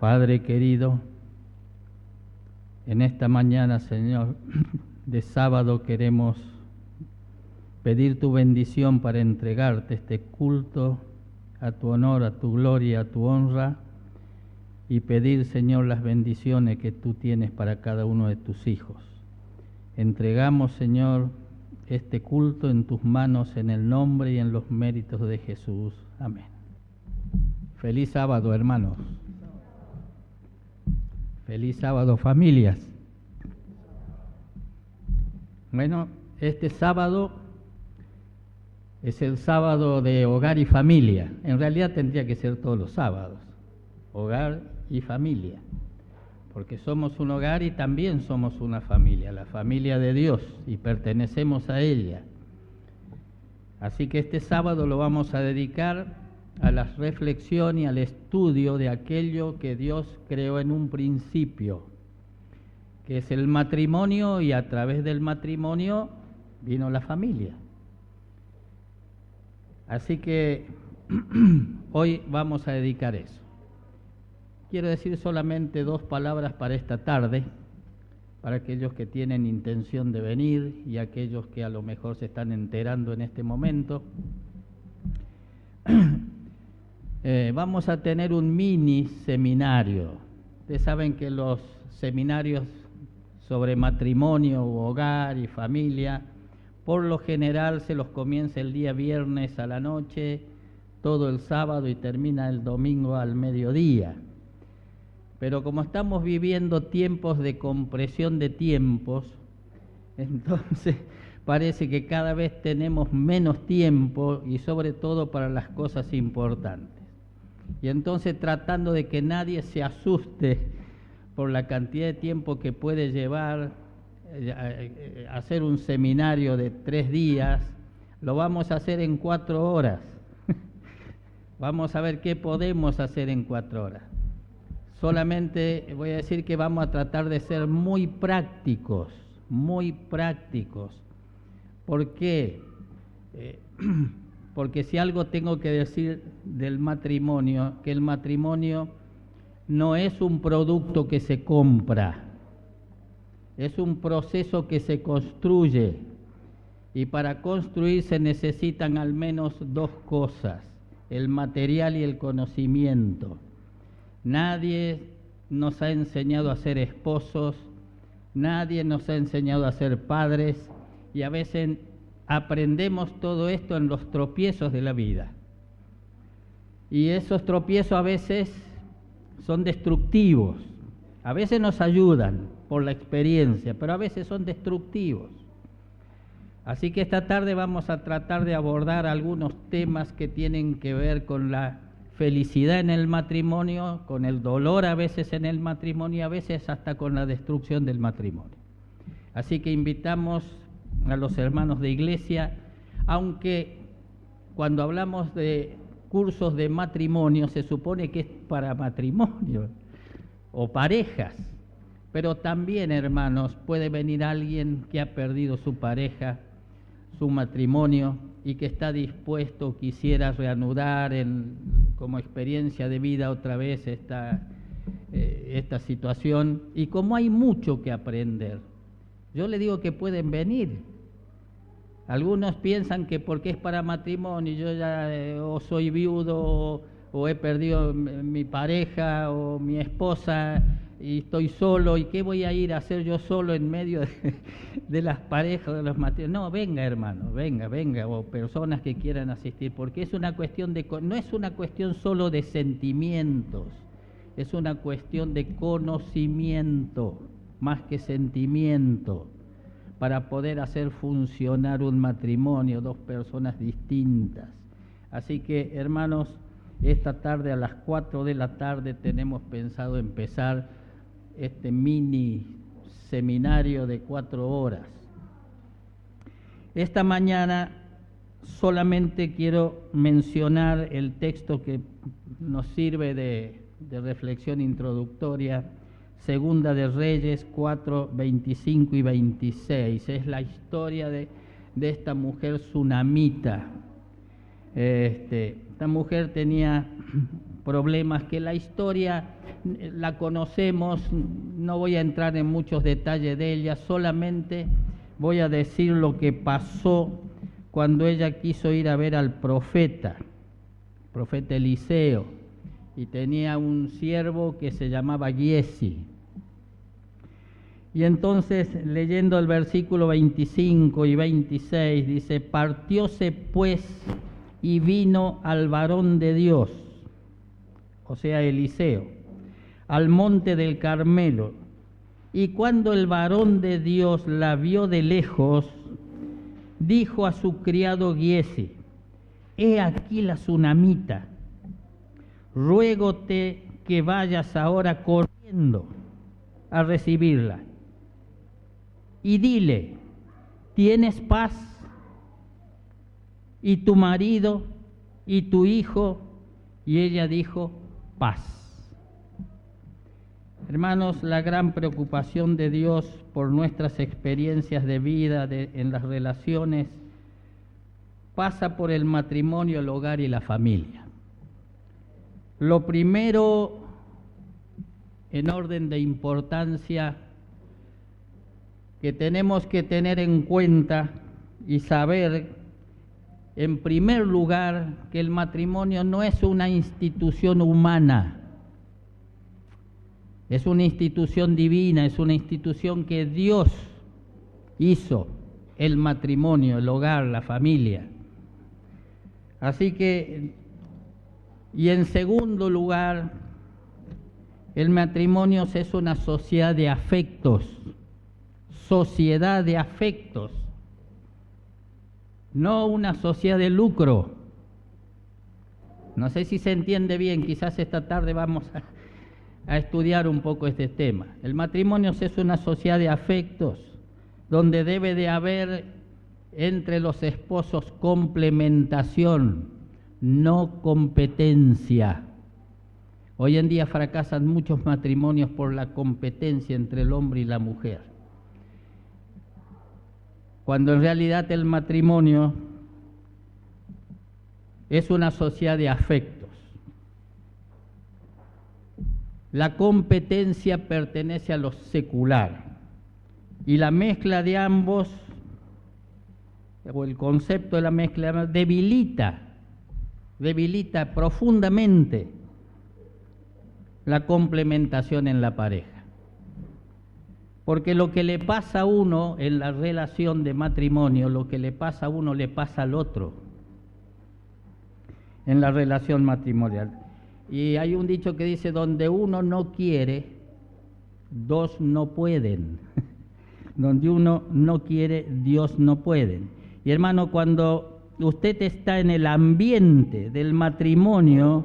Padre querido, en esta mañana, Señor, de sábado queremos pedir tu bendición para entregarte este culto a tu honor, a tu gloria, a tu honra, y pedir, Señor, las bendiciones que tú tienes para cada uno de tus hijos. Entregamos, Señor, este culto en tus manos, en el nombre y en los méritos de Jesús. Amén. Feliz sábado, hermanos. Feliz sábado, familias. Bueno, este sábado es el sábado de hogar y familia. En realidad tendría que ser todos los sábados, hogar y familia, porque somos un hogar y también somos una familia, la familia de Dios, y pertenecemos a ella. Así que este sábado lo vamos a dedicar a la reflexión y al estudio de aquello que Dios creó en un principio, que es el matrimonio, y a través del matrimonio vino la familia. Así que hoy vamos a dedicar eso. Quiero decir solamente 2 palabras para esta tarde, para aquellos que tienen intención de venir y aquellos que a lo mejor se están enterando en este momento. Vamos a tener un mini seminario. Ustedes saben que los seminarios sobre matrimonio, hogar y familia, por lo general se los comienza el día viernes a la noche, todo el sábado y termina el domingo al mediodía. Pero como estamos viviendo tiempos de compresión de tiempos, entonces parece que cada vez tenemos menos tiempo, y sobre todo para las cosas importantes. Y entonces, tratando de que nadie se asuste por la cantidad de tiempo que puede llevar hacer un seminario de 3 días, lo vamos a hacer en 4 horas. Vamos a ver qué podemos hacer en 4 horas. Solamente voy a decir que vamos a tratar de ser muy prácticos, muy prácticos. ¿Por qué? Porque si algo tengo que decir del matrimonio, que el matrimonio no es un producto que se compra, es un proceso que se construye, y para construir se necesitan al menos 2 cosas, el material y el conocimiento. Nadie nos ha enseñado a ser esposos, nadie nos ha enseñado a ser padres, y a veces aprendemos todo esto en los tropiezos de la vida. Y esos tropiezos a veces son destructivos, a veces nos ayudan por la experiencia, pero a veces son destructivos. Así que esta tarde vamos a tratar de abordar algunos temas que tienen que ver con la felicidad en el matrimonio, con el dolor a veces en el matrimonio, y a veces hasta con la destrucción del matrimonio. Así que invitamos a los hermanos de iglesia, aunque cuando hablamos de cursos de matrimonio se supone que es para matrimonio o parejas, pero también, hermanos, puede venir alguien que ha perdido su pareja, su matrimonio, y que está dispuesto, quisiera reanudar como experiencia de vida otra vez esta situación. Y como hay mucho que aprender, yo le digo que pueden venir. Algunos piensan que porque es para matrimonio, yo ya o soy viudo o he perdido mi pareja o mi esposa y estoy solo, ¿y qué voy a ir a hacer yo solo en medio de las parejas, de los matrimonios? No, venga, hermano, venga, o personas que quieran asistir, porque es una cuestión no es una cuestión solo de sentimientos, es una cuestión de conocimiento más que sentimiento, para poder hacer funcionar un matrimonio, 2 personas distintas. Así que, hermanos, esta tarde a las 4 de la tarde tenemos pensado empezar este mini seminario de 4 horas. Esta mañana solamente quiero mencionar el texto que nos sirve de reflexión introductoria, Segunda de Reyes 4, 25 y 26. Es la historia de esta mujer sunamita. Esta mujer tenía problemas que la historia la conocemos, no voy a entrar en muchos detalles de ella, solamente voy a decir lo que pasó cuando ella quiso ir a ver al profeta Eliseo, y tenía un siervo que se llamaba Giesi. Y entonces, leyendo el versículo 25 y 26, dice: partióse pues y vino al varón de Dios, o sea, Eliseo, al monte del Carmelo. Y cuando el varón de Dios la vio de lejos, dijo a su criado Giesi: he aquí la tsunamita, ruégote que vayas ahora corriendo a recibirla. Y dile: ¿tienes paz? ¿Y tu marido? ¿Y tu hijo? Y ella dijo: paz. Hermanos, la gran preocupación de Dios por nuestras experiencias de vida, en las relaciones, pasa por el matrimonio, el hogar y la familia. Lo primero, en orden de importancia, que tenemos que tener en cuenta y saber, en primer lugar, que el matrimonio no es una institución humana, es una institución divina, es una institución que Dios hizo, el matrimonio, el hogar, la familia. Así que, y en segundo lugar, el matrimonio es una sociedad de afectos, no una sociedad de lucro. No sé si se entiende bien, quizás esta tarde vamos a estudiar un poco este tema. El matrimonio es una sociedad de afectos, donde debe de haber entre los esposos complementación, no competencia. Hoy en día fracasan muchos matrimonios por la competencia entre el hombre y la mujer, cuando en realidad el matrimonio es una sociedad de afectos. La competencia pertenece a lo secular, y la mezcla de ambos, o el concepto de la mezcla, debilita profundamente la complementación en la pareja. Porque lo que le pasa a uno en la relación de matrimonio, lo que le pasa a uno le pasa al otro en la relación matrimonial. Y hay un dicho que dice: donde uno no quiere, dos no pueden. Donde uno no quiere, Dios no puede. Y hermano, cuando usted está en el ambiente del matrimonio,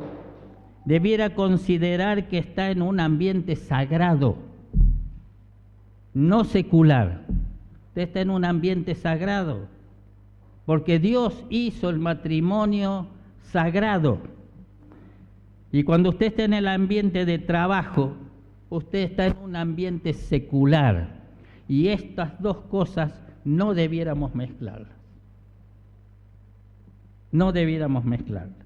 debiera considerar que está en un ambiente sagrado, no secular. Usted está en un ambiente sagrado, porque Dios hizo el matrimonio sagrado. Y cuando usted está en el ambiente de trabajo, usted está en un ambiente secular. Y estas dos cosas no debiéramos mezclarlas. No debiéramos mezclarlas.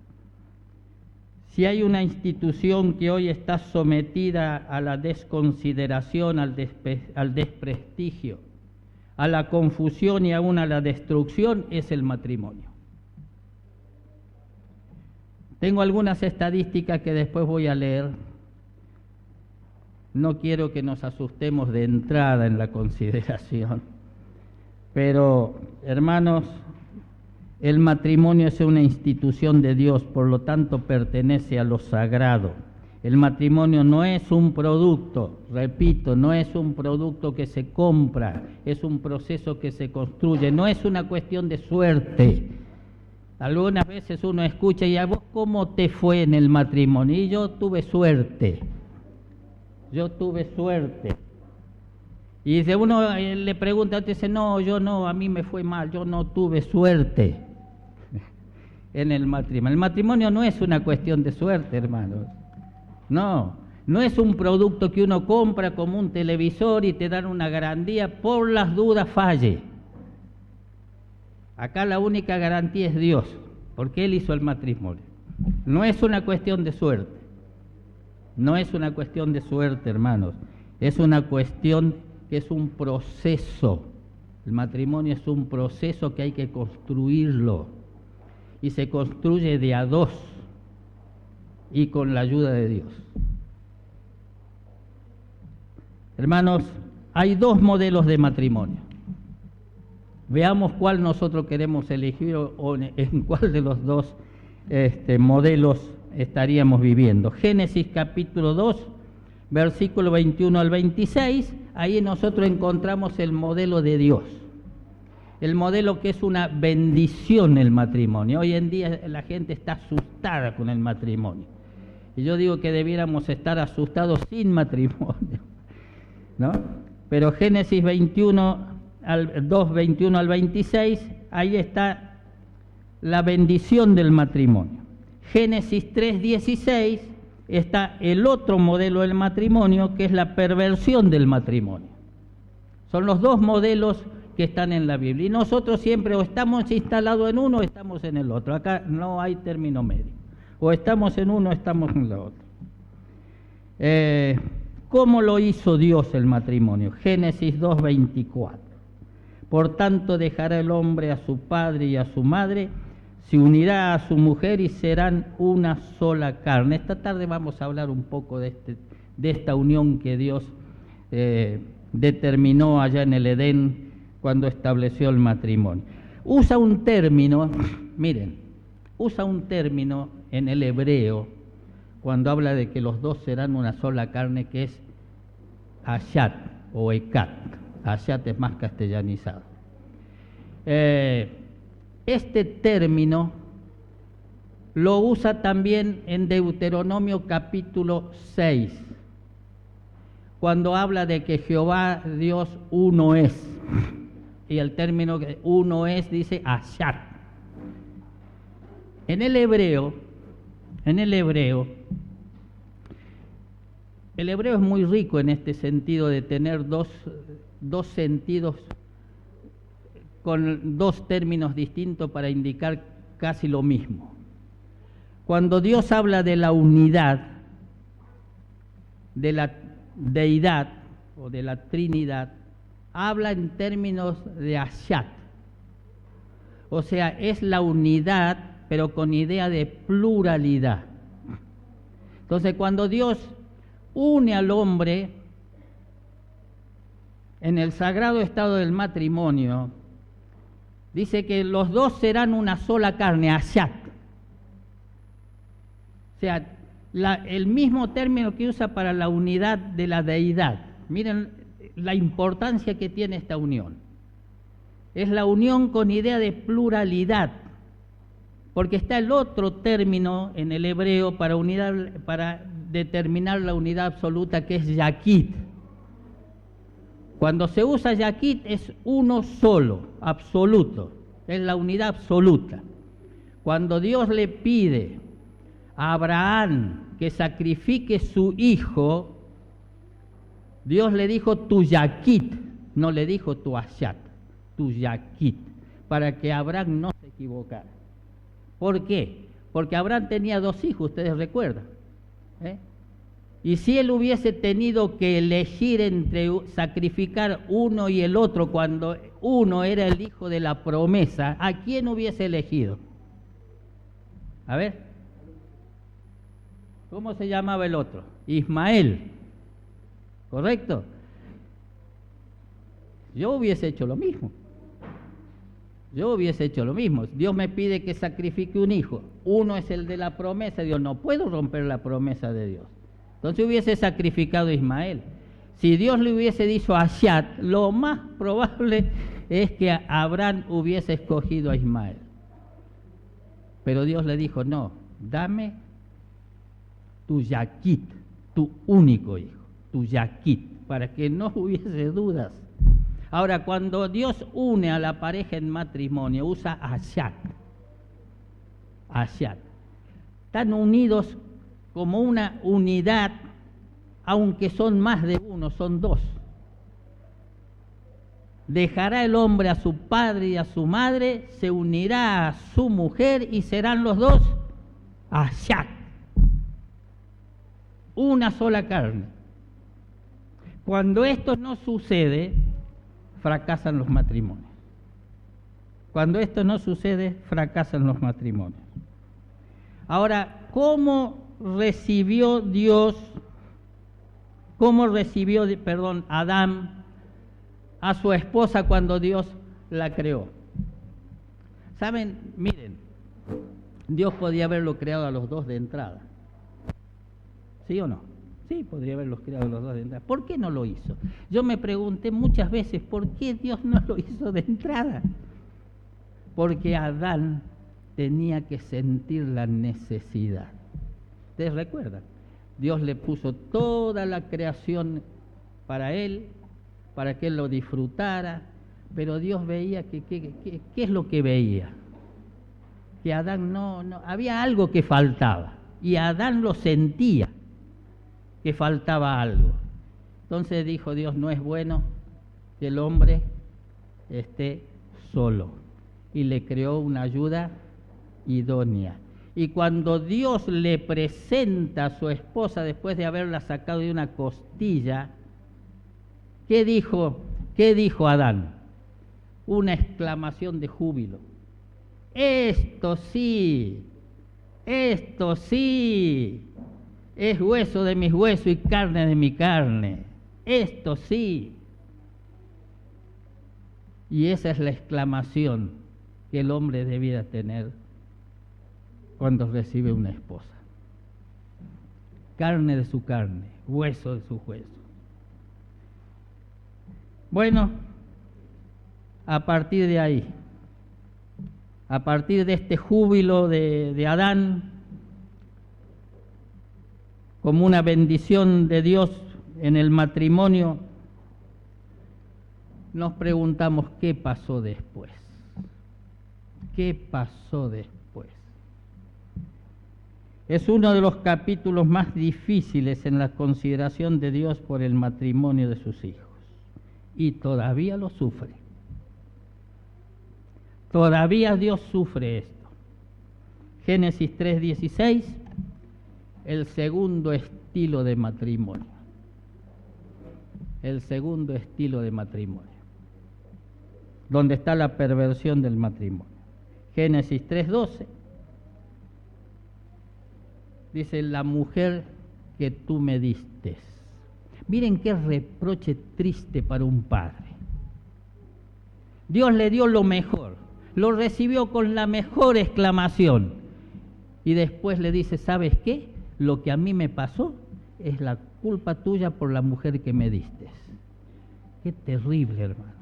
Si hay una institución que hoy está sometida a la desconsideración, al desprestigio, a la confusión y aún a la destrucción, es el matrimonio. Tengo algunas estadísticas que después voy a leer. No quiero que nos asustemos de entrada en la consideración, pero, hermanos, el matrimonio es una institución de Dios, por lo tanto pertenece a lo sagrado. El matrimonio no es un producto, repito, no es un producto que se compra, es un proceso que se construye, no es una cuestión de suerte. Algunas veces uno escucha: ¿y a vos cómo te fue en el matrimonio? Y yo tuve suerte. Y si uno le pregunta, te dice: no, yo no, a mí me fue mal, yo no tuve suerte en el matrimonio. El matrimonio no es una cuestión de suerte, hermanos. No es un producto que uno compra como un televisor y te dan una garantía, por las dudas falle. Acá la única garantía es Dios, porque Él hizo el matrimonio. No es una cuestión de suerte. No es una cuestión de suerte, hermanos. Es una cuestión que es un proceso. El matrimonio es un proceso que hay que construirlo. Y se construye de a dos y con la ayuda de Dios. Hermanos, hay dos modelos de matrimonio. Veamos cuál nosotros queremos elegir o en cuál de los dos modelos estaríamos viviendo. Génesis capítulo 2, versículo 21 al 26, ahí nosotros encontramos el modelo de Dios. El modelo que es una bendición el matrimonio. Hoy en día la gente está asustada con el matrimonio. Y yo digo que debiéramos estar asustados sin matrimonio, ¿no? Pero Génesis 2, 21 al 26, ahí está la bendición del matrimonio. Génesis 3, 16, está el otro modelo del matrimonio, que es la perversión del matrimonio. Son los dos modelos que están en la Biblia. Y nosotros siempre o estamos instalados en uno o estamos en el otro. Acá no hay término medio. O estamos en uno o estamos en el otro. ¿Cómo lo hizo Dios el matrimonio? Génesis 2, 24. Por tanto dejará el hombre a su padre y a su madre, se unirá a su mujer y serán una sola carne. Esta tarde vamos a hablar un poco de esta unión que Dios determinó allá en el Edén cuando estableció el matrimonio. Usa un término, miren, usa un término en el hebreo cuando habla de que los dos serán una sola carne, que es ashat o ekat. Ashat es más castellanizado. Este término lo usa también en Deuteronomio capítulo 6, cuando habla de que Jehová Dios uno es. Y el término uno es dice ashat. En el hebreo es muy rico en este sentido de tener dos sentidos con dos términos distintos para indicar casi lo mismo. Cuando Dios habla de la unidad, de la deidad o de la Trinidad, habla en términos de ashat. O sea, es la unidad, pero con idea de pluralidad. Entonces, cuando Dios une al hombre en el sagrado estado del matrimonio, dice que los dos serán una sola carne, ashat. O sea, el mismo término que usa para la unidad de la deidad. Miren la importancia que tiene esta unión. Es la unión con idea de pluralidad, porque está el otro término en el hebreo para determinar la unidad absoluta, que es yakit. Cuando se usa yakit es uno solo, absoluto, es la unidad absoluta. Cuando Dios le pide a Abraham que sacrifique su hijo, Dios le dijo tu yakit, no le dijo tu ashat, tu yakit, para que Abraham no se equivocara. ¿Por qué? Porque Abraham tenía dos hijos, ustedes recuerdan. Y si él hubiese tenido que elegir entre sacrificar uno y el otro, cuando uno era el hijo de la promesa, ¿a quién hubiese elegido? A ver, ¿cómo se llamaba el otro? Ismael, ¿correcto? Yo hubiese hecho lo mismo. Dios me pide que sacrifique un hijo. Uno es el de la promesa. Dios, no puedo romper la promesa de Dios. Entonces hubiese sacrificado a Ismael. Si Dios le hubiese dicho a Ashat, lo más probable es que Abraham hubiese escogido a Ismael. Pero Dios le dijo, no, dame tu yakit, tu único hijo, tu yakit, para que no hubiese dudas. Ahora, cuando Dios une a la pareja en matrimonio, usa ashat. Ashat. Están unidos como una unidad, aunque son más de uno, son dos. Dejará el hombre a su padre y a su madre, se unirá a su mujer y serán los dos ashat. una sola carne. Cuando esto no sucede, fracasan los matrimonios. Cuando esto no sucede, fracasan los matrimonios. Ahora, ¿cómo recibió Adán a su esposa cuando Dios la creó? Saben, miren, Dios podía haberlo creado a los dos de entrada. ¿Sí o no? Sí, podría haberlos creado a los dos de entrada. ¿Por qué no lo hizo? Yo me pregunté muchas veces, ¿por qué Dios no lo hizo de entrada? Porque Adán tenía que sentir la necesidad. ¿Ustedes recuerdan? Dios le puso toda la creación para él, para que él lo disfrutara, pero Dios veía ¿qué es lo que veía? Que Adán no, había algo que faltaba, y Adán lo sentía, que faltaba algo. Entonces dijo Dios, no es bueno que el hombre esté solo, y le creó una ayuda idónea. Y cuando Dios le presenta a su esposa después de haberla sacado de una costilla, ¿qué dijo Adán? Una exclamación de júbilo. Esto sí, es hueso de mis huesos y carne de mi carne. Esto sí. Y esa es la exclamación que el hombre debía tener cuando recibe una esposa. Carne de su carne, hueso de su hueso. Bueno, a partir de ahí, a partir de este júbilo de Adán, como una bendición de Dios en el matrimonio, nos preguntamos qué pasó después. ¿Qué pasó después? Es uno de los capítulos más difíciles en la consideración de Dios por el matrimonio de sus hijos. Y todavía lo sufre. Todavía Dios sufre esto. Génesis 3:16, el segundo estilo de matrimonio. El segundo estilo de matrimonio. Donde está la perversión del matrimonio. Génesis 3:12. Dice, la mujer que tú me diste. Miren qué reproche triste para un padre. Dios le dio lo mejor, lo recibió con la mejor exclamación. Y después le dice, ¿sabes qué? Lo que a mí me pasó es la culpa tuya por la mujer que me diste. Qué terrible, hermanos.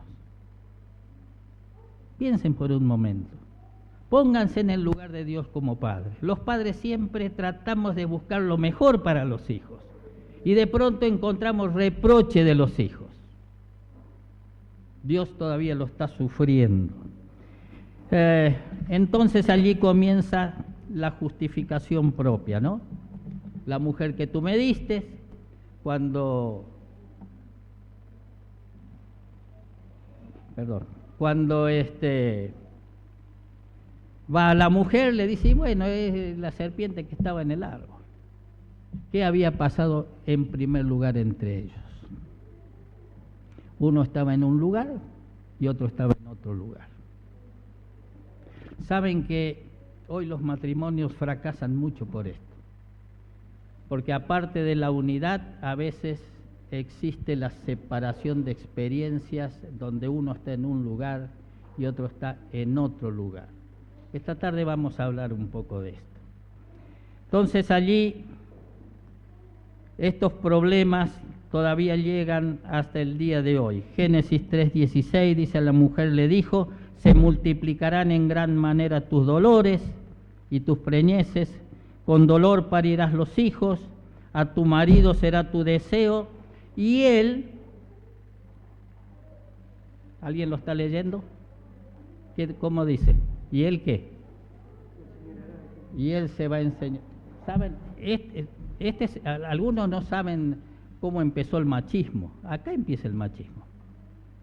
Piensen por un momento. Pónganse en el lugar de Dios como padres. Los padres siempre tratamos de buscar lo mejor para los hijos. Y de pronto encontramos reproche de los hijos. Dios todavía lo está sufriendo. Entonces allí comienza la justificación propia, ¿no? La mujer que tú me diste, cuando va la mujer, le dice, bueno, es la serpiente que estaba en el árbol. ¿Qué había pasado en primer lugar entre ellos? Uno estaba en un lugar y otro estaba en otro lugar. Saben que hoy los matrimonios fracasan mucho por esto. Porque aparte de la unidad, a veces existe la separación de experiencias donde uno está en un lugar y otro está en otro lugar. Esta tarde vamos a hablar un poco de esto. Entonces allí estos problemas todavía llegan hasta el día de hoy. Génesis 3:16 dice, a la mujer le dijo, se multiplicarán en gran manera tus dolores y tus preñeces, con dolor parirás los hijos, a tu marido será tu deseo, y él, ¿alguien lo está leyendo? ¿Cómo dice? ¿Y él qué? Y él se va a enseñar. ¿Saben? Algunos no saben cómo empezó el machismo. Acá empieza el machismo.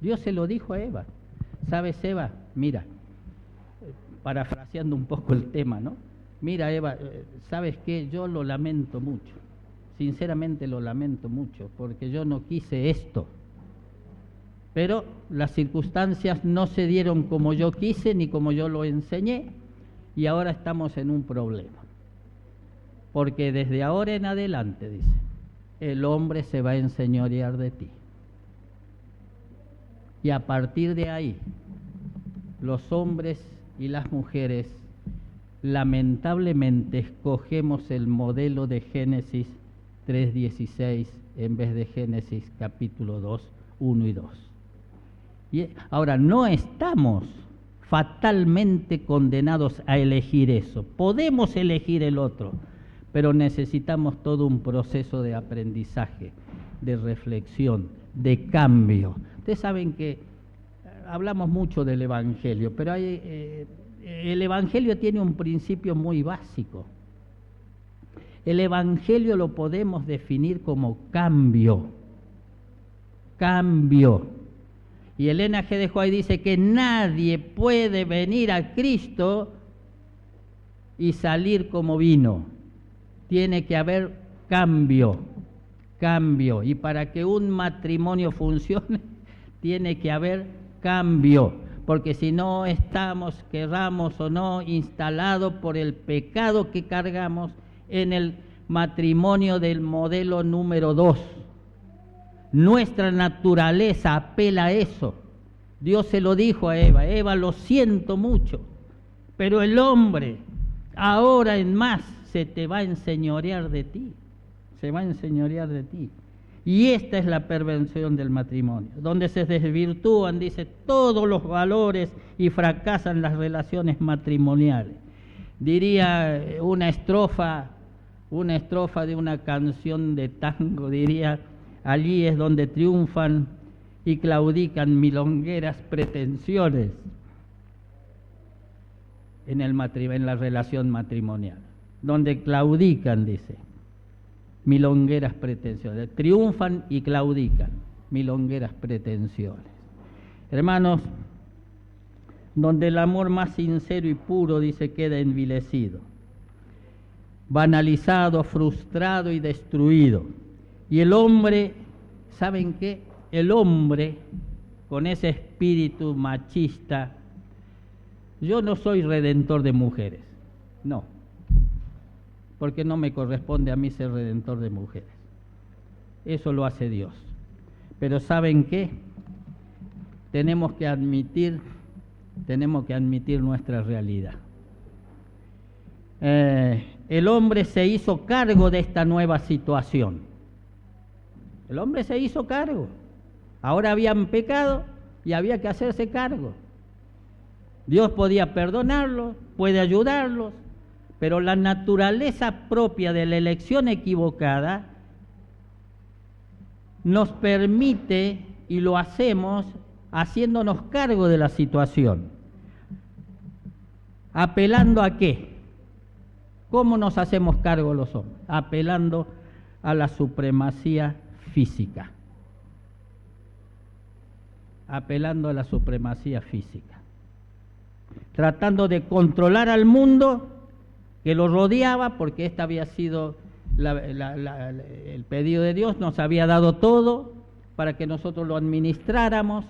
Dios se lo dijo a Eva. ¿Sabes, Eva? Mira, parafraseando un poco el tema, ¿no? Mira, Eva, ¿sabes qué? Yo lo lamento mucho. sinceramente lo lamento mucho, porque yo no quise esto. Pero las circunstancias no se dieron como yo quise ni como yo lo enseñé, y ahora estamos en un problema. Porque desde ahora en adelante, dice, el hombre se va a enseñorear de ti. Y a partir de ahí, los hombres y las mujeres lamentablemente escogemos el modelo de Génesis 3:16 en vez de Génesis capítulo 2, 1 y 2. Y ahora, no estamos fatalmente condenados a elegir eso. Podemos elegir el otro, pero necesitamos todo un proceso de aprendizaje, de reflexión, de cambio. Ustedes saben que hablamos mucho del Evangelio, pero el Evangelio tiene un principio muy básico. El Evangelio lo podemos definir como cambio. Cambio. Y Elena G. de White dice que nadie puede venir a Cristo y salir como vino. Tiene que haber cambio, cambio. Y para que un matrimonio funcione, tiene que haber cambio. Porque si no estamos, querramos o no, instalados por el pecado que cargamos en el matrimonio del modelo número 2. Nuestra naturaleza apela a eso. Dios se lo dijo a Eva: Eva, lo siento mucho, pero el hombre ahora en más se te va a enseñorear de ti, se va a enseñorear de ti. Y esta es la perversión del matrimonio, donde se desvirtúan, dice, todos los valores y fracasan las relaciones matrimoniales. Diría una estrofa de una canción de tango, diría: allí es donde triunfan y claudican milongueras pretensiones en la relación matrimonial. Donde claudican, dice, milongueras pretensiones. Triunfan y claudican milongueras pretensiones. Hermanos, donde el amor más sincero y puro, dice, queda envilecido, banalizado, frustrado y destruido. Y el hombre, ¿saben qué? El hombre, con ese espíritu machista, yo no soy redentor de mujeres, no, porque no me corresponde a mí ser redentor de mujeres. Eso lo hace Dios. Pero ¿saben qué? Tenemos que admitir nuestra realidad. El hombre se hizo cargo de esta nueva situación. El hombre se hizo cargo. Ahora habían pecado y había que hacerse cargo. Dios podía perdonarlos, puede ayudarlos, pero la naturaleza propia de la elección equivocada nos permite, y lo hacemos, haciéndonos cargo de la situación. ¿Apelando a qué? ¿Cómo nos hacemos cargo los hombres? Apelando a la supremacía física. Apelando a la supremacía física. Tratando de controlar al mundo que lo rodeaba, porque este había sido el pedido de Dios, nos había dado todo para que nosotros lo administráramos,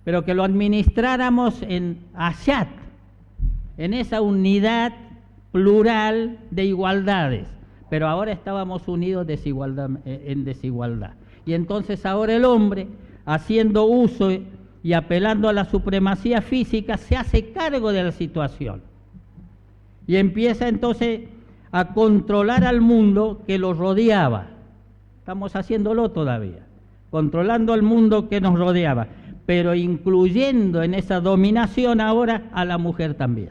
pero que lo administráramos en Ashat, en esa unidad plural de igualdades, pero ahora estábamos unidos en desigualdad. Y entonces ahora el hombre, haciendo uso y apelando a la supremacía física, se hace cargo de la situación y empieza entonces a controlar al mundo que lo rodeaba. Estamos haciéndolo todavía, controlando al mundo que nos rodeaba, pero incluyendo en esa dominación ahora a la mujer también.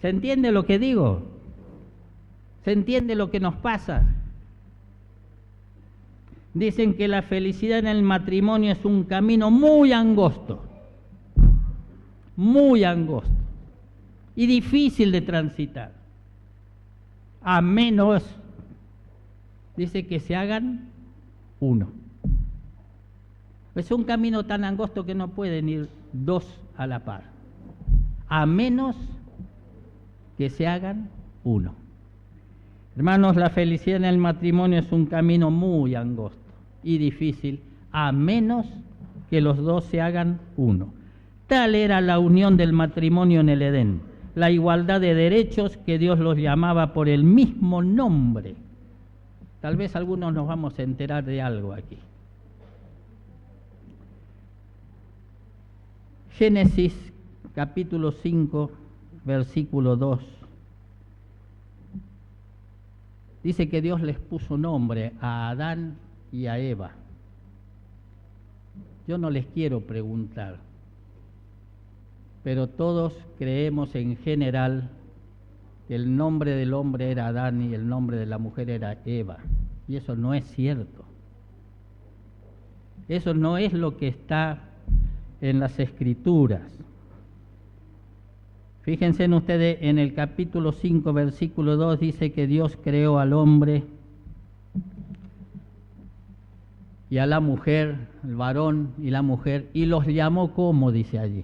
¿Se entiende lo que digo? ¿Se entiende lo que nos pasa? Dicen que la felicidad en el matrimonio es un camino muy angosto y difícil de transitar, a menos, dice, que se hagan uno. Es un camino tan angosto que no pueden ir dos a la par, a menos que se hagan uno. Hermanos, la felicidad en el matrimonio es un camino muy angosto y difícil, a menos que los dos se hagan uno. Tal era la unión del matrimonio en el Edén, la igualdad de derechos que Dios los llamaba por el mismo nombre. Tal vez algunos nos vamos a enterar de algo aquí. Génesis capítulo 5, versículo 2. Dice que Dios les puso nombre a Adán y a Eva. Yo no les quiero preguntar, pero todos creemos en general que el nombre del hombre era Adán y el nombre de la mujer era Eva. Y eso no es cierto. Eso no es lo que está en las Escrituras. Fíjense en ustedes, en el capítulo 5, versículo 2, dice que Dios creó al hombre y a la mujer, el varón y la mujer, y los llamó, ¿cómo dice allí?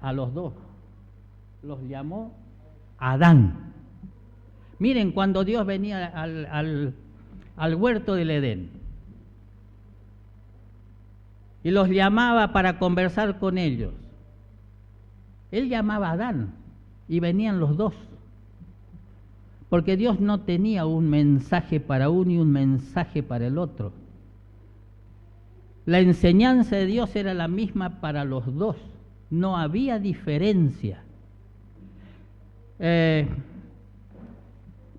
A los dos. Los llamó Adán. Miren, cuando Dios venía al huerto del Edén y los llamaba para conversar con ellos, Él llamaba a Adán y venían los dos, porque Dios no tenía un mensaje para uno y un mensaje para el otro. La enseñanza de Dios era la misma para los dos, no había diferencia.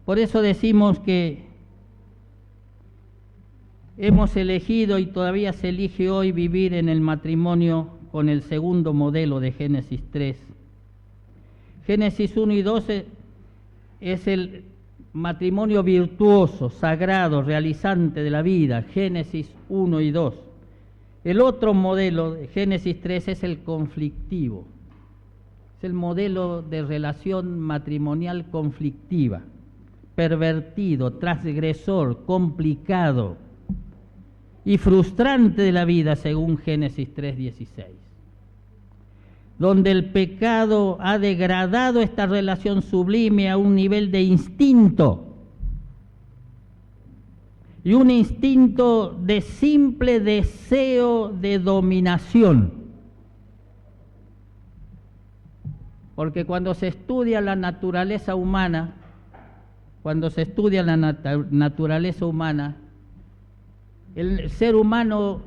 Por eso decimos que hemos elegido y todavía se elige hoy vivir en el matrimonio con el segundo modelo de Génesis 3. Génesis 1 y 12 es el matrimonio virtuoso, sagrado, realizante de la vida, Génesis 1 y 2. El otro modelo de Génesis 3 es el conflictivo, es el modelo de relación matrimonial conflictiva, pervertido, transgresor, complicado y frustrante de la vida, según Génesis 3:16, donde el pecado ha degradado esta relación sublime a un nivel de instinto, y un instinto de simple deseo de dominación. Porque cuando se estudia la naturaleza humana, el ser humano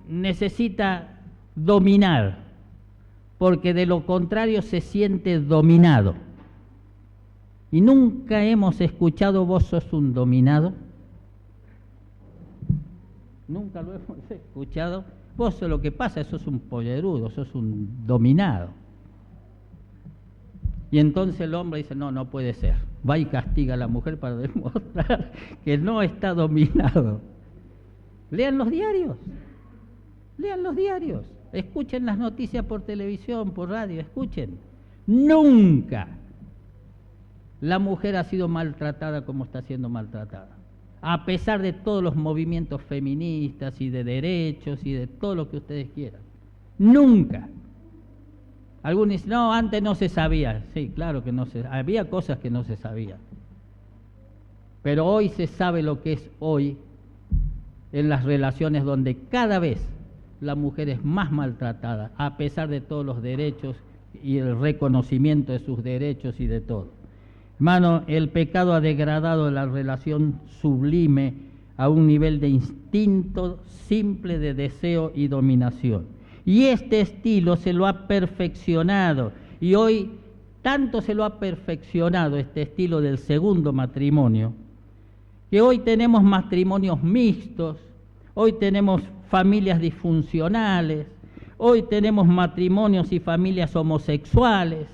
necesita dominar, porque de lo contrario se siente dominado. Y nunca hemos escuchado, vos sos un dominado. Nunca lo hemos escuchado. Vos lo que pasa es sos un pollerudo, sos un dominado. Y entonces el hombre dice, no puede ser. Va y castiga a la mujer para demostrar que no está dominado. Lean los diarios. Escuchen las noticias por televisión, por radio, escuchen. Nunca la mujer ha sido maltratada como está siendo maltratada. A pesar de todos los movimientos feministas y de derechos y de todo lo que ustedes quieran. Nunca. Algunos dicen, no, antes no se sabía. Sí, claro que había cosas que no se sabían. Pero hoy se sabe lo que es hoy en las relaciones donde cada vez la mujer es más maltratada, a pesar de todos los derechos y el reconocimiento de sus derechos y de todo. Hermano, el pecado ha degradado la relación sublime a un nivel de instinto simple de deseo y dominación. Y este estilo se lo ha perfeccionado. Y hoy tanto se lo ha perfeccionado este estilo del segundo matrimonio, que hoy tenemos matrimonios mixtos, hoy tenemos familias disfuncionales, hoy tenemos matrimonios y familias homosexuales,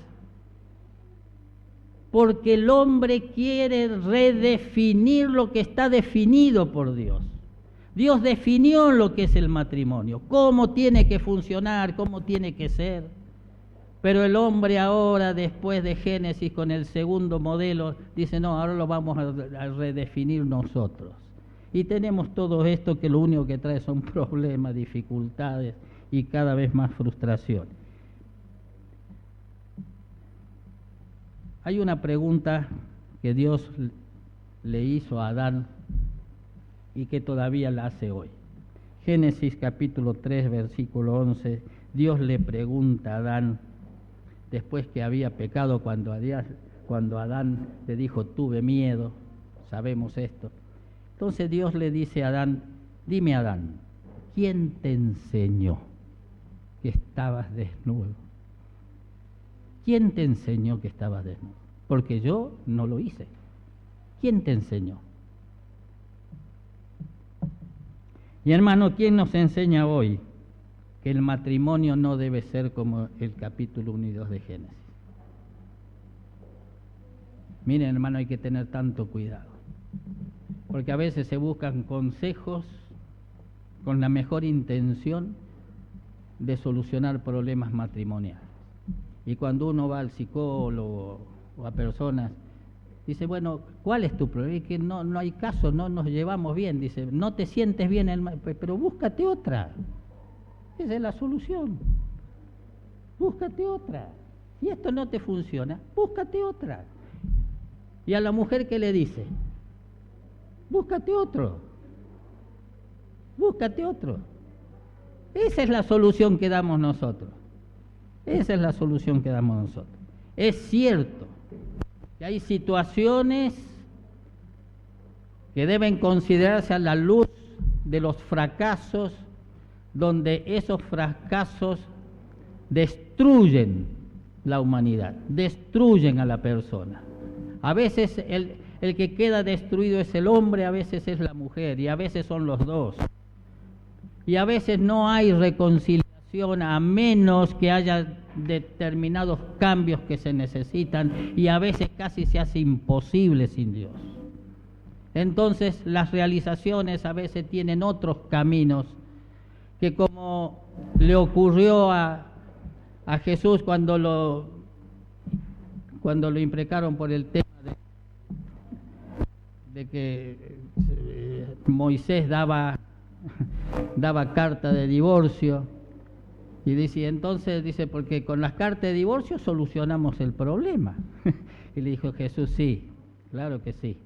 porque el hombre quiere redefinir lo que está definido por Dios. Dios definió lo que es el matrimonio, cómo tiene que funcionar, cómo tiene que ser. Pero el hombre ahora, después de Génesis, con el segundo modelo, dice, no, ahora lo vamos a redefinir nosotros. Y tenemos todo esto que lo único que trae son problemas, dificultades y cada vez más frustración. Hay una pregunta que Dios le hizo a Adán y que todavía la hace hoy. Génesis capítulo 3, versículo 11, Dios le pregunta a Adán, después que había pecado, cuando Adán le dijo, tuve miedo, sabemos esto. Entonces Dios le dice a Adán, dime Adán, ¿quién te enseñó que estabas desnudo? ¿Quién te enseñó que estabas desnudo? Porque yo no lo hice. ¿Quién te enseñó? Y hermano, ¿quién nos enseña hoy que el matrimonio no debe ser como el capítulo 1 y 2 de Génesis? Miren, hermano, hay que tener tanto cuidado, porque a veces se buscan consejos con la mejor intención de solucionar problemas matrimoniales. Y cuando uno va al psicólogo o a personas, dice, bueno, ¿cuál es tu problema? Es que no hay caso, no nos llevamos bien. Dice, no te sientes bien, pero búscate otra. Esa es la solución. Búscate otra. Si esto no te funciona, búscate otra. Y a la mujer, ¿qué le dice? Búscate otro. Búscate otro. Esa es la solución que damos nosotros. Esa es la solución que damos nosotros. Es cierto que hay situaciones que deben considerarse a la luz de los fracasos, donde esos fracasos destruyen la humanidad, destruyen a la persona. A veces el que queda destruido es el hombre, a veces es la mujer, y a veces son los dos. Y a veces no hay reconciliación a menos que haya determinados cambios que se necesitan, y a veces casi se hace imposible sin Dios. Entonces las realizaciones a veces tienen otros caminos, que como le ocurrió a Jesús cuando lo imprecaron por el tema de que Moisés daba carta de divorcio, y dice, porque con las cartas de divorcio solucionamos el problema. Y le dijo Jesús, sí, claro que sí,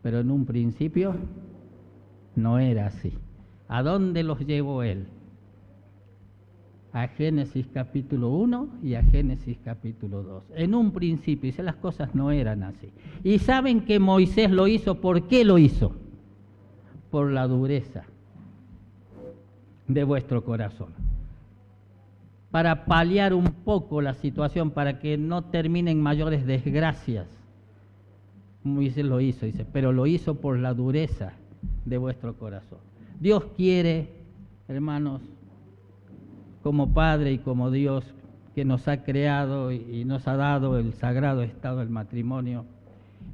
pero en un principio no era así. ¿A dónde los llevó él? A Génesis capítulo 1 y a Génesis capítulo 2. En un principio, dice, las cosas no eran así. Y saben que Moisés lo hizo, ¿por qué lo hizo? Por la dureza de vuestro corazón. Para paliar un poco la situación, para que no terminen mayores desgracias. Moisés lo hizo, dice, pero lo hizo por la dureza de vuestro corazón. Dios quiere, hermanos, como Padre y como Dios que nos ha creado y nos ha dado el sagrado estado del matrimonio,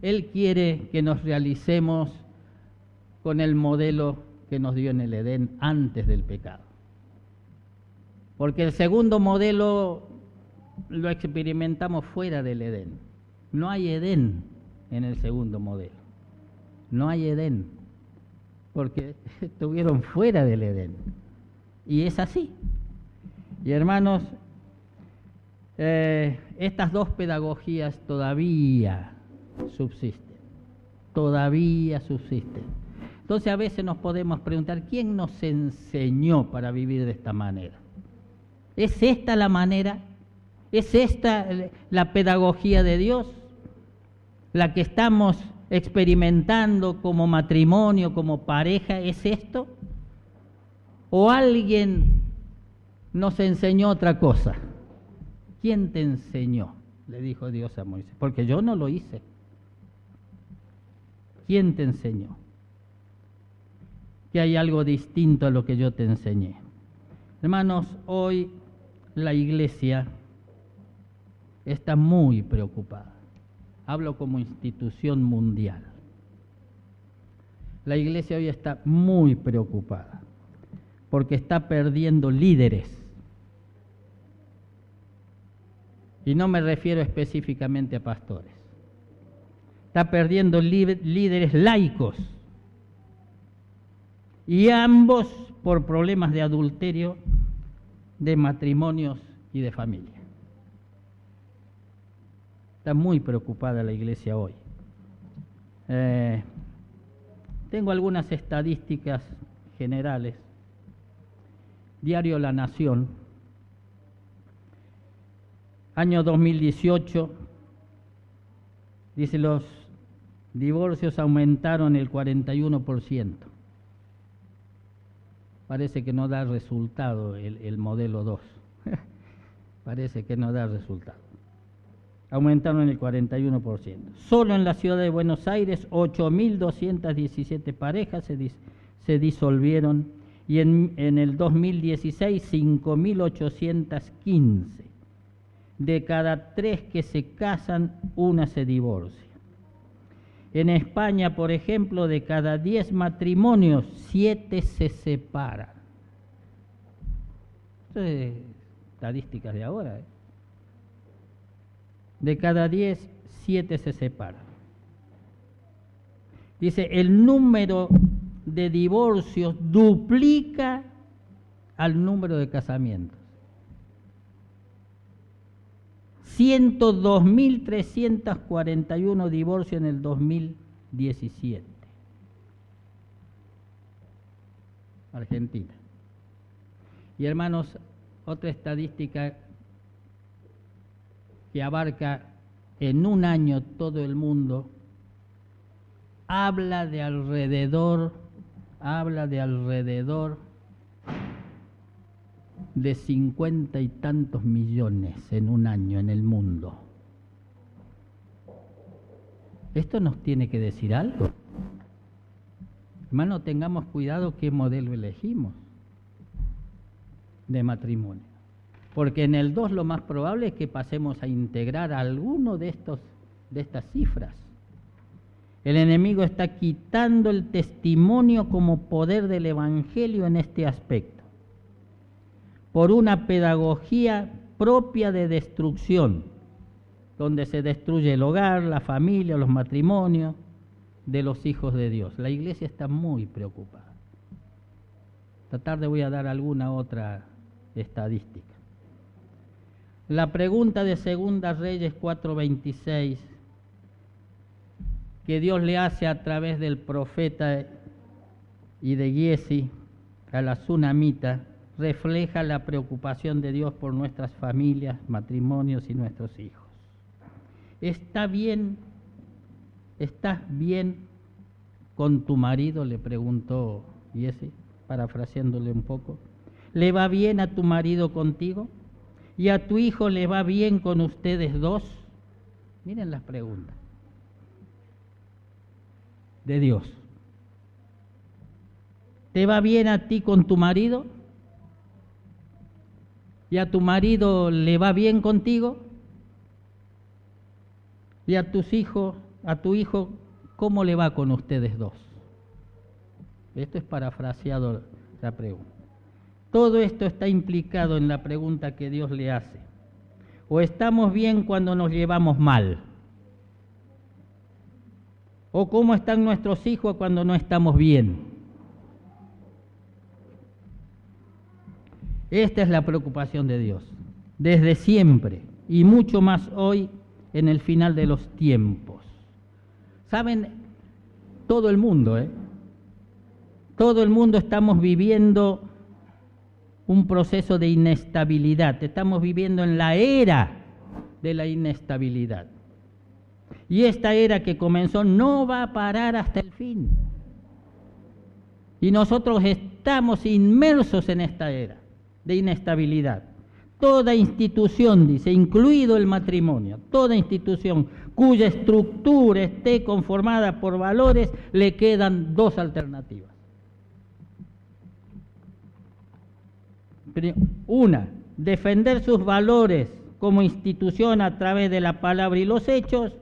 Él quiere que nos realicemos con el modelo que nos dio en el Edén antes del pecado. Porque el segundo modelo lo experimentamos fuera del Edén. No hay Edén en el segundo modelo. No hay Edén, porque estuvieron fuera del Edén. Y es así. Y hermanos, estas dos pedagogías todavía subsisten. Todavía subsisten. Entonces a veces nos podemos preguntar, ¿quién nos enseñó para vivir de esta manera? ¿Es esta la manera? ¿Es esta la pedagogía de Dios? ¿La que estamos experimentando como matrimonio, como pareja, es esto? ¿O alguien nos enseñó otra cosa? ¿Quién te enseñó? Le dijo Dios a Moisés, porque yo no lo hice. ¿Quién te enseñó? Que hay algo distinto a lo que yo te enseñé. Hermanos, hoy la iglesia está muy preocupada. Hablo como institución mundial. La iglesia hoy está muy preocupada porque está perdiendo líderes. Y no me refiero específicamente a pastores. Está perdiendo líderes laicos. Y ambos por problemas de adulterio, de matrimonios y de familia. Está muy preocupada la iglesia hoy. Tengo algunas estadísticas generales. Diario La Nación, año 2018, dice los divorcios aumentaron el 41%. Parece que no da resultado el modelo 2. Parece que no da resultado. Aumentaron el 41%. Solo en la ciudad de Buenos Aires, 8.217 parejas se disolvieron y en el 2016, 5.815. De cada 3 que se casan, una se divorcia. En España, por ejemplo, de cada 10 matrimonios, 7 se separan. Esto es estadísticas de ahora. De cada 10, 7 se separan. Dice, el número de divorcios duplica al número de casamientos. 102.341 divorcios en el 2017. Argentina. Y hermanos, otra estadística que abarca en un año todo el mundo, habla de alrededor de 50 y tantos millones en un año en el mundo. Esto nos tiene que decir algo. Hermano, tengamos cuidado qué modelo elegimos de matrimonio. Porque en el 2 lo más probable es que pasemos a integrar alguno de estas cifras. El enemigo está quitando el testimonio como poder del Evangelio en este aspecto, por una pedagogía propia de destrucción, donde se destruye el hogar, la familia, los matrimonios de los hijos de Dios. La iglesia está muy preocupada. Esta tarde voy a dar alguna otra estadística. La pregunta de Segunda Reyes 4:26, que Dios le hace a través del profeta y de Giesi a la sunamita, refleja la preocupación de Dios por nuestras familias, matrimonios y nuestros hijos. ¿Estás bien con tu marido?, le preguntó Giesi, parafraseándole un poco. ¿Le va bien a tu marido contigo? ¿Y a tu hijo le va bien con ustedes dos? Miren las preguntas de Dios. ¿Te va bien a ti con tu marido? ¿Y a tu marido le va bien contigo? ¿Y a tus hijos, a tu hijo, cómo le va con ustedes dos? Esto es parafraseado la pregunta. Todo esto está implicado en la pregunta que Dios le hace. ¿O estamos bien cuando nos llevamos mal? ¿O cómo están nuestros hijos cuando no estamos bien? Esta es la preocupación de Dios, desde siempre, y mucho más hoy en el final de los tiempos. ¿Saben? Todo el mundo, todo el mundo estamos viviendo un proceso de inestabilidad. Estamos viviendo en la era de la inestabilidad. Y esta era que comenzó no va a parar hasta el fin. Y nosotros estamos inmersos en esta era de inestabilidad. Toda institución, dice, incluido el matrimonio, toda institución cuya estructura esté conformada por valores, le quedan dos alternativas. Una, defender sus valores como institución a través de la palabra y los hechos,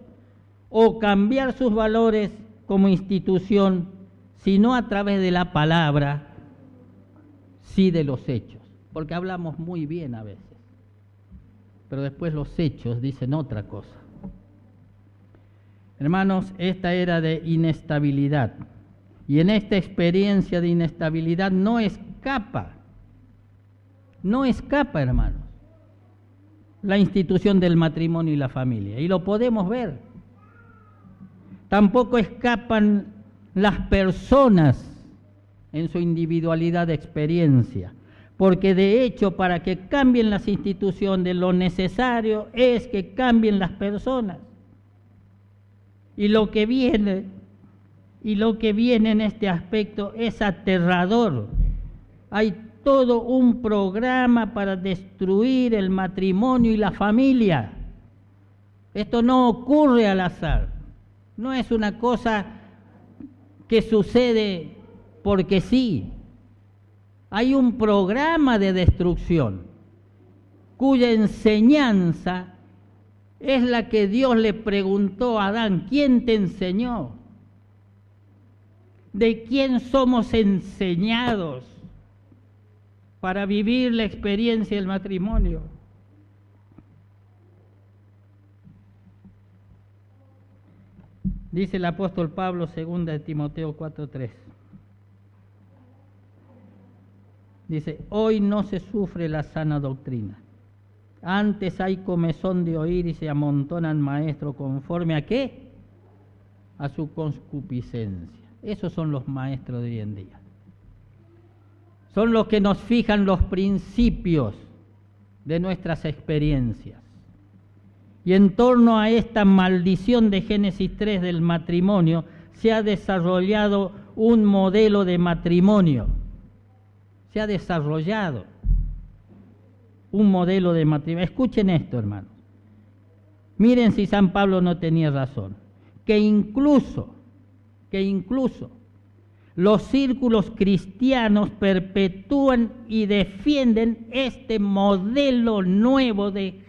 o cambiar sus valores como institución, si no a través de la palabra, sí de los hechos. Porque hablamos muy bien a veces, pero después los hechos dicen otra cosa. Hermanos, esta era de inestabilidad, y en esta experiencia de inestabilidad no escapa, hermanos, la institución del matrimonio y la familia, y lo podemos ver. Tampoco escapan las personas en su individualidad de experiencia, porque de hecho para que cambien las instituciones lo necesario es que cambien las personas. Y lo que viene en este aspecto es aterrador. Hay todo un programa para destruir el matrimonio y la familia. Esto no ocurre al azar, no es una cosa que sucede porque sí. Hay un programa de destrucción cuya enseñanza es la que Dios le preguntó a Adán: ¿quién te enseñó? ¿De quién somos enseñados para vivir la experiencia del matrimonio? Dice el apóstol Pablo, 2 de Timoteo 4:3. Dice: hoy no se sufre la sana doctrina, antes hay comezón de oír y se amontonan maestros conforme a ¿qué? A su concupiscencia. Esos son los maestros de hoy en día. Son los que nos fijan los principios de nuestras experiencias. Y en torno a esta maldición de Génesis 3 del matrimonio se ha desarrollado un modelo de matrimonio. Se ha desarrollado un modelo de matrimonio. Escuchen esto, hermanos. Miren si San Pablo no tenía razón. Que incluso los círculos cristianos perpetúan y defienden este modelo nuevo de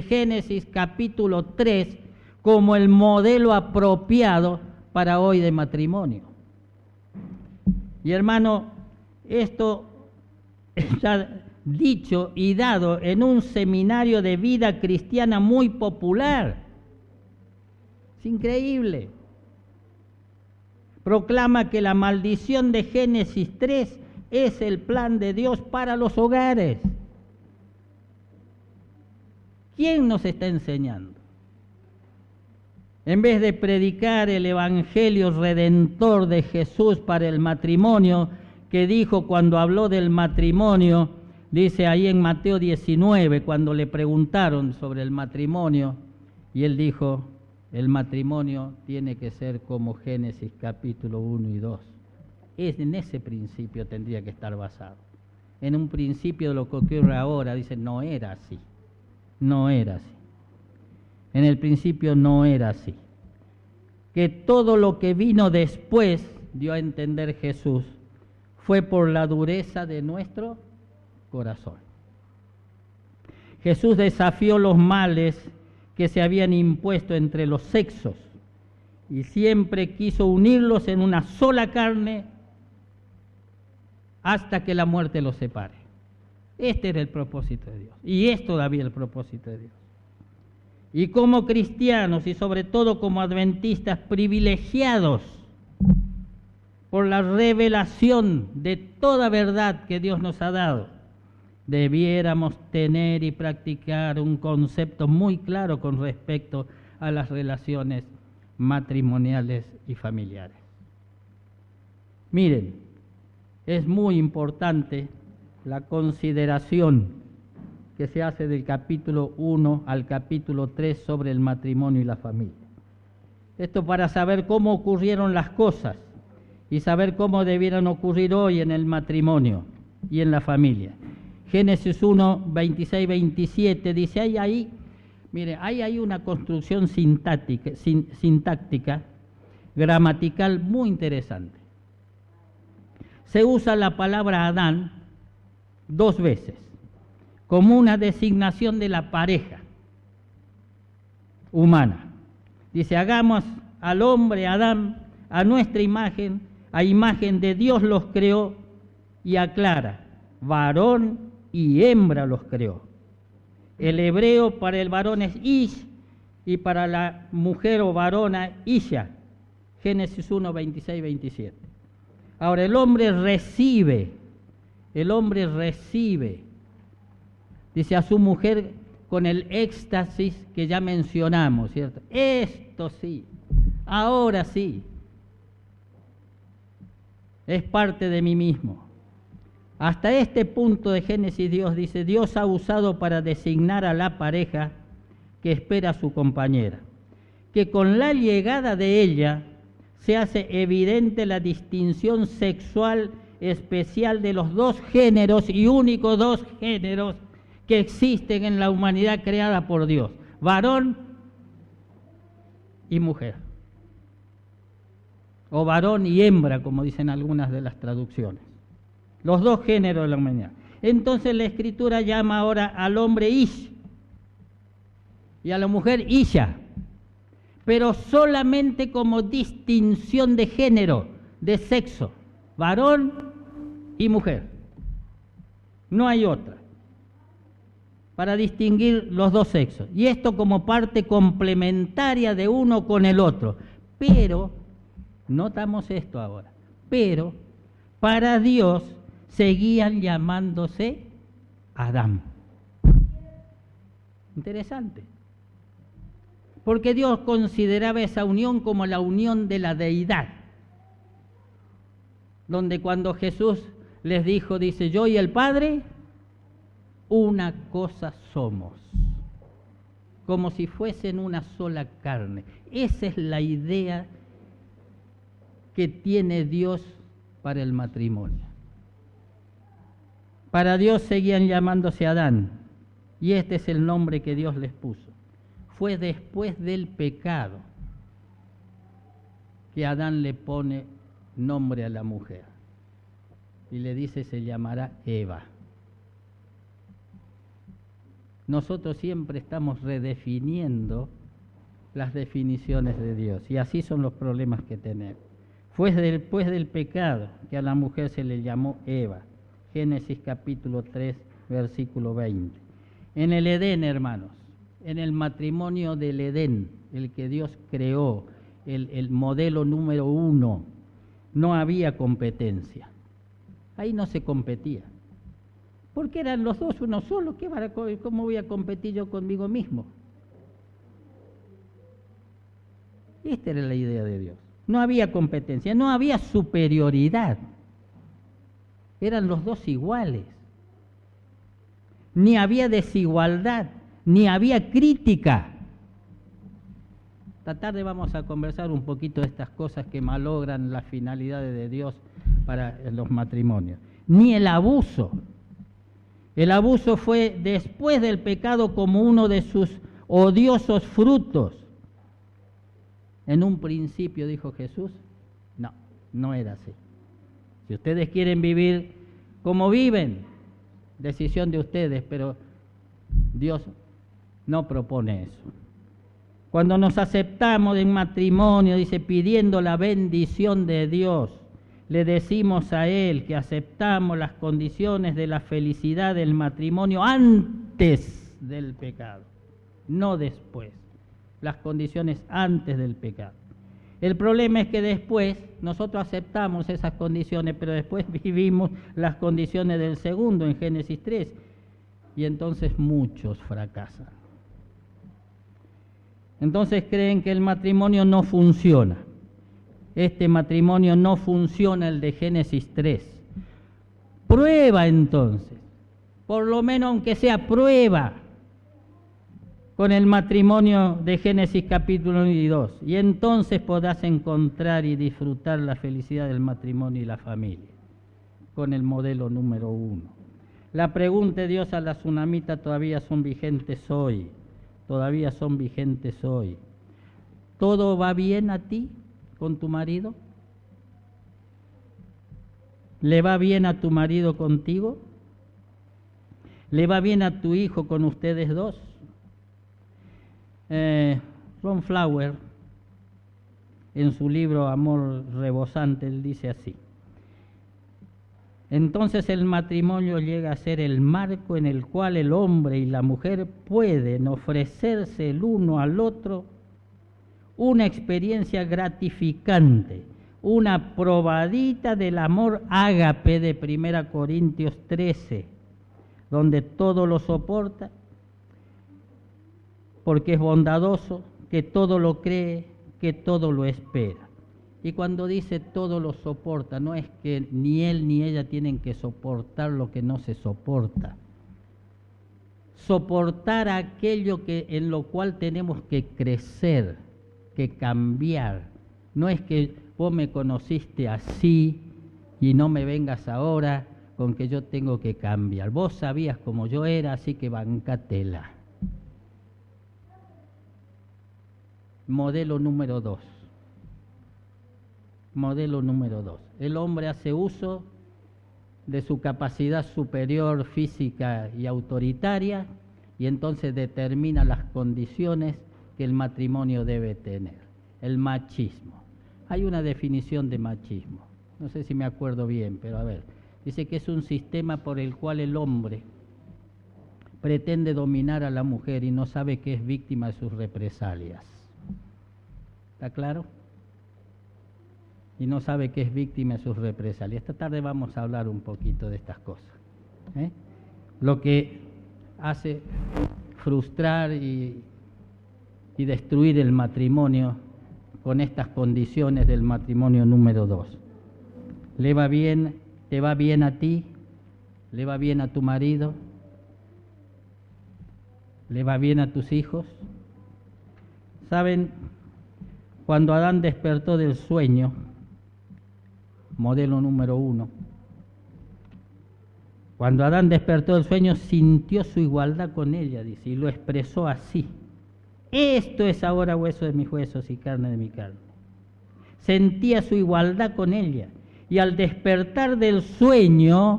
Génesis capítulo 3 como el modelo apropiado para hoy de matrimonio. Y hermano, esto está dicho y dado en un seminario de vida cristiana muy popular. Es increíble. Proclama que la maldición de Génesis 3 es el plan de Dios para los hogares. ¿Quién nos está enseñando? En vez de predicar el evangelio redentor de Jesús para el matrimonio, que dijo cuando habló del matrimonio, dice ahí en Mateo 19, cuando le preguntaron sobre el matrimonio, y él dijo: el matrimonio tiene que ser como Génesis capítulo 1 y 2. En ese principio tendría que estar basado. En un principio de lo que ocurre ahora, dice, no era así. No era así. En el principio no era así. Que todo lo que vino después, dio a entender Jesús, fue por la dureza de nuestro corazón. Jesús desafió los males que se habían impuesto entre los sexos y siempre quiso unirlos en una sola carne hasta que la muerte los separe. Este era el propósito de Dios y es todavía el propósito de Dios. Y como cristianos y sobre todo como adventistas privilegiados por la revelación de toda verdad que Dios nos ha dado, debiéramos tener y practicar un concepto muy claro con respecto a las relaciones matrimoniales y familiares. Miren, es muy importante la consideración que se hace del capítulo 1 al capítulo 3 sobre el matrimonio y la familia. Esto para saber cómo ocurrieron las cosas y saber cómo debieran ocurrir hoy en el matrimonio y en la familia. Génesis 1, 26, 27 dice, hay ahí una construcción sintáctica, gramatical muy interesante. Se usa la palabra Adán 2 veces, como una designación de la pareja humana. Dice, hagamos al hombre, Adán, a nuestra imagen, a imagen de Dios los creó, y aclara, varón y hembra los creó. El hebreo para el varón es ish, y para la mujer o varona, isha. Génesis 1, 26, 27. Ahora, el hombre recibe, dice, a su mujer con el éxtasis que ya mencionamos, ¿cierto? Esto sí, Ahora sí, es parte de mí mismo. Hasta este punto de Génesis Dios dice, Dios ha usado para designar a la pareja que espera a su compañera, que con la llegada de ella se hace evidente la distinción sexual especial de los dos géneros y únicos dos géneros que existen en la humanidad creada por Dios, varón y mujer, o varón y hembra, como dicen algunas de las traducciones, los dos géneros de la humanidad. Entonces la Escritura llama ahora al hombre Ish y a la mujer Isha, pero solamente como distinción de género, de sexo, varón y mujer. No hay otra, para distinguir los dos sexos. Y esto como parte complementaria de uno con el otro. Pero, notamos esto ahora, pero para Dios seguían llamándose Adán. Interesante. Porque Dios consideraba esa unión como la unión de la deidad. Donde cuando Jesús les dijo, dice, yo y el Padre, una cosa somos. Como si fuesen una sola carne. Esa es la idea que tiene Dios para el matrimonio. Para Dios seguían llamándose Adán, y este es el nombre que Dios les puso. Fue después del pecado que Adán le pone nombre a la mujer y le dice se llamará Eva. Nosotros siempre estamos redefiniendo las definiciones de Dios y así son los problemas que tenemos. Fue después del pecado que a la mujer se le llamó Eva. Génesis capítulo 3, versículo 20. En el Edén, hermanos, en el matrimonio del Edén, el que Dios creó, el modelo número 1, no había competencia. Ahí no se competía. Porque eran los dos uno solo. ¿Cómo voy a competir yo conmigo mismo? Esta era la idea de Dios. No había competencia, no había superioridad. Eran los dos iguales. Ni había desigualdad, ni había crítica. Esta tarde vamos a conversar un poquito de estas cosas que malogran las finalidades de Dios para los matrimonios. Ni el abuso. El abuso fue después del pecado como uno de sus odiosos frutos. En un principio, dijo Jesús, no era así. Si ustedes quieren vivir como viven, decisión de ustedes, pero Dios no propone eso. Cuando nos aceptamos en matrimonio, dice, pidiendo la bendición de Dios, le decimos a Él que aceptamos las condiciones de la felicidad del matrimonio antes del pecado, no después. Las condiciones antes del pecado. El problema es que después nosotros aceptamos esas condiciones, pero después vivimos las condiciones del segundo en Génesis 3, y entonces muchos fracasan. Entonces creen que el matrimonio no funciona. Este matrimonio no funciona, el de Génesis 3. Prueba entonces, por lo menos aunque sea prueba, con el matrimonio de Génesis capítulo 1 y 2, y entonces podrás encontrar y disfrutar la felicidad del matrimonio y la familia, con el modelo número 1. La pregunta de Dios a la tsunamita todavía son vigentes hoy, ¿Todo va bien a ti con tu marido? ¿Le va bien a tu marido contigo? ¿Le va bien a tu hijo con ustedes dos? Ron Flower, en su libro Amor Rebosante, él dice así: entonces el matrimonio llega a ser el marco en el cual el hombre y la mujer pueden ofrecerse el uno al otro una experiencia gratificante, una probadita del amor ágape de 1 Corintios 13, donde todo lo soporta, porque es bondadoso, que todo lo cree, que todo lo espera. Y cuando dice todo lo soporta, no es que ni él ni ella tienen que soportar lo que no se soporta. Soportar aquello en lo cual tenemos que crecer, que cambiar. No es que vos me conociste así y no me vengas ahora con que yo tengo que cambiar. Vos sabías cómo yo era, así que bancátela. Modelo número 2. Modelo número 2. El hombre hace uso de su capacidad superior física y autoritaria y entonces determina las condiciones que el matrimonio debe tener. El machismo. Hay una definición de machismo. No sé si me acuerdo bien, pero a ver. Dice que es un sistema por el cual el hombre pretende dominar a la mujer y no sabe que es víctima de sus represalias. ¿Está claro? Y no sabe que es víctima de sus represalias. Esta tarde vamos a hablar un poquito de estas cosas. Lo que hace frustrar y destruir el matrimonio con estas condiciones del matrimonio número 2. ¿Le va bien? ¿Te va bien a ti? ¿Le va bien a tu marido? ¿Le va bien a tus hijos? ¿Saben? Cuando Adán despertó del sueño, modelo número 1, cuando Adán despertó del sueño, sintió su igualdad con ella, dice, y lo expresó así. Esto es ahora hueso de mis huesos y carne de mi carne. Sentía su igualdad con ella, y al despertar del sueño,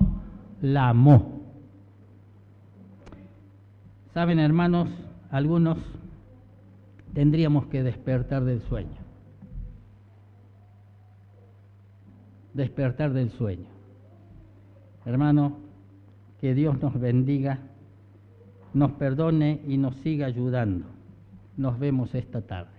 la amó. Saben, hermanos, algunos tendríamos que despertar del sueño. Despertar del sueño. Hermano, que Dios nos bendiga, nos perdone y nos siga ayudando. Nos vemos esta tarde.